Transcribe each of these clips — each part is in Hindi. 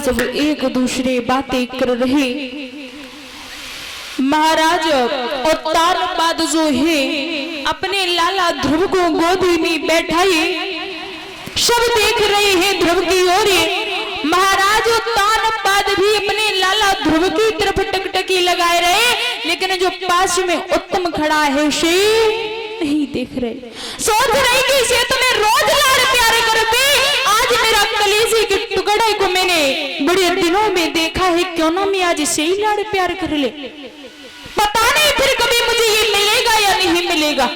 जब एक दूसरे बातें कर रहे, महाराज उत्तानपाद जो है अपने लाला ध्रुव को गोदी में बैठाए, सब देख रहे हैं ध्रुव की ओर। महाराज उत्तानपाद भी अपने लाला ध्रुव की तरफ टकटकी लगाए रहे, लेकिन जो पास में उत्तम खड़ा है से नहीं देख रहे। सोच रहे कि इसे तो मैं रोज लाड़ प्यारे करती, आज मेरा कलेजे के टुकड़े को मैंने बड़े दिनों में देखा है, क्यों ना मैं आज इसे ही लाड़ प्यार कर ले। पता नहीं फिर कभी मुझे ये मिलेगा या नहीं मिलेगा।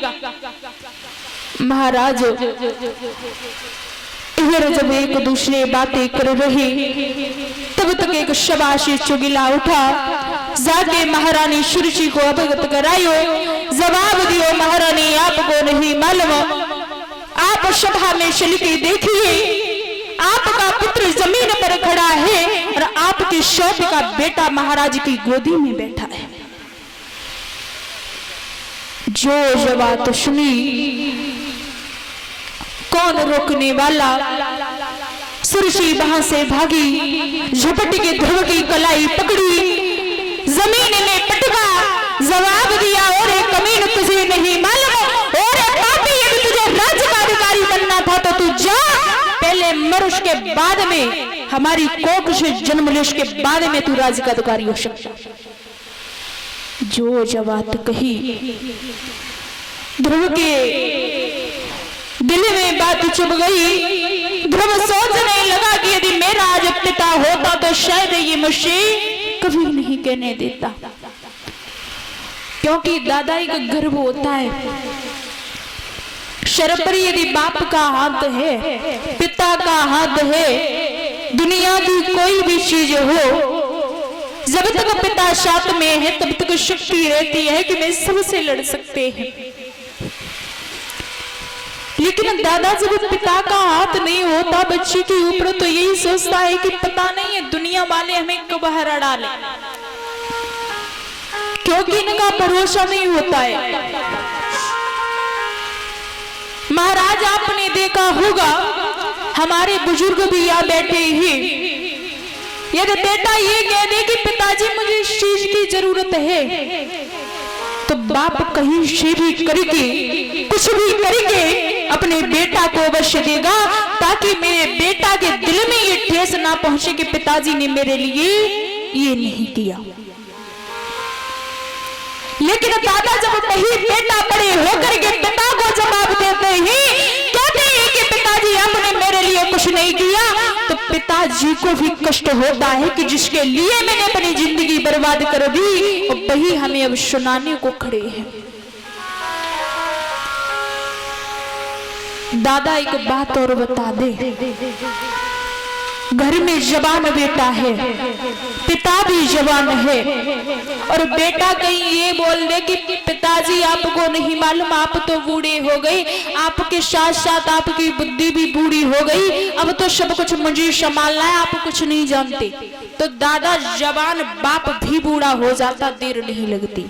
महाराज इधर जब एक दूसरे बातें कर रहे, तब तक एक शबाशी चुगिला उठा, जाके महारानी सुरुचि को अवगत करायो। जवाब दियो महारानी, आपको नहीं मालूम, आप सभा में चल के देखिए, आपका पुत्र जमीन पर खड़ा है और आपके शौक का बेटा महाराज की गोदी में बैठा है। जो जवाब तो सुनी, कौन रोकने वाला। सुरुचि वहां से भागी, झपट के ध्रुव की कलाई पकड़ी, जमीन में पटका, जवाब दिया, और कमीन तुझे नहीं मालूम, और पापी यदि तुझे राज्य का अधिकारी बनना था तो तू जा, पहले मर, उसके बाद में हमारी कोख से जन्म ले, उसके बाद में तू राज्य का अधिकारी हो सकता। जो जवाब कही, ध्रुव के दिल में बात चुभ गई। ध्रुव सोचने लगा कि यदि मेरा आज पिता होता तो शायद ये मुझे कभी नहीं कहने देता, क्योंकि दादाई का गर्व होता है। शर पर यदि बाप का हाथ है, पिता का हाथ है, दुनिया की कोई भी चीज हो, जब तक पिता साथ में है तब तक शक्ति रहती है कि मैं सबसे लड़ सकते हैं। लेकिन दादा जब पिता का हाथ नहीं होता बच्चे के ऊपर, तो यही सोचता है कि पता नहीं है दुनिया वाले हमें कब हरा डाले, क्योंकि इनका भरोसा नहीं होता है। महाराज आपने देखा होगा, हमारे बुजुर्ग भी यहाँ बैठे हैं, यदि बेटा ये कह दे कि पिताजी मुझे इस चीज की जरूरत है, तो बाप कहीं से भी करके, कुछ भी करके अपने बेटा को अवश्य देगा, ताकि मेरे बेटा के दिल में ये ठेस ना पहुंचे कि पिताजी ने मेरे लिए ये नहीं किया। लेकिन दादा जब कहीं बेटा बड़े होकर के पिता को जवाब देते हैं, कहते हैं कि पिताजी आपने मेरे लिए कुछ नहीं किया, तो पिताजी को भी कष्ट होता है कि जिसके लिए मैंने अपनी जिंदगी बर्बाद कर दी, और वही हमें अब सुनाने को खड़े हैं। दादा एक बात और बता दे, घर में जवान बेटा है, पिता भी जवान है, और बेटा कहीं ये बोल दे कि पिताजी आपको नहीं मालूम, आप तो बूढ़े हो गए, आपके साथ साथ आपकी बुद्धि भी बूढ़ी हो गई, अब तो सब कुछ मुझे संभालना है, आप कुछ नहीं जानते, तो दादा जवान बाप भी बूढ़ा हो जाता, देर नहीं लगती।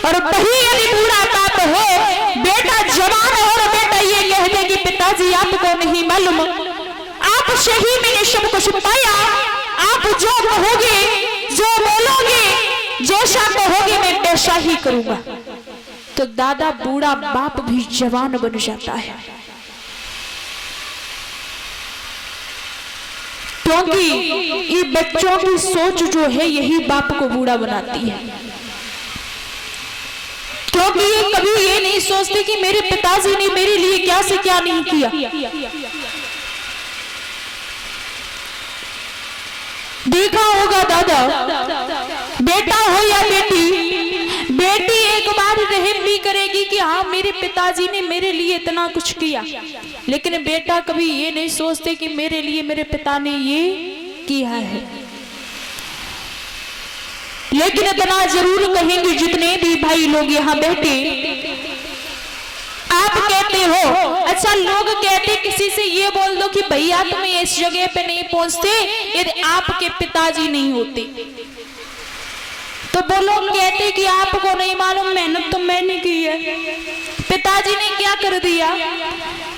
और वही यदि बूढ़ा बाप है, बेटा जवान है और बेटा ये कह दे कि पिताजी आपको नहीं मालूम, आप सही मैंने सब कुछ पाया, आप जो कहोगे, जो बोलोगे, जैसा कहोगे मैं वैसा ही करूंगा, तो दादा बूढ़ा बाप भी जवान बन जाता है। क्योंकि ये बच्चों की सोच जो है यही बाप को बूढ़ा बनाती है। क्योंकि ये कभी ये नहीं सोचते कि मेरे पिताजी ने मेरे लिए क्या से क्या नहीं किया। देखा होगा दादा, बेटा हो या बेटी, बेटी एक बार रहम भी करेगी कि हाँ मेरे पिताजी ने मेरे लिए इतना कुछ किया, लेकिन बेटा कभी ये नहीं सोचते कि मेरे लिए मेरे पिता ने ये किया है। लेकिन इतना जरूर कहेंगे जितने भी भाई लोग यहाँ बैठे, आप कहते हो, अच्छा लोग कहते किसी से ये बोल दो कि भैया तुम इस जगह पे नहीं पहुंचते यदि आपके पिताजी नहीं होते, तो वो लोग कहते कि आपको नहीं मालूम मेहनत तो मैंने की है, पिताजी ने क्या कर दिया।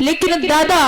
लेकिन दादा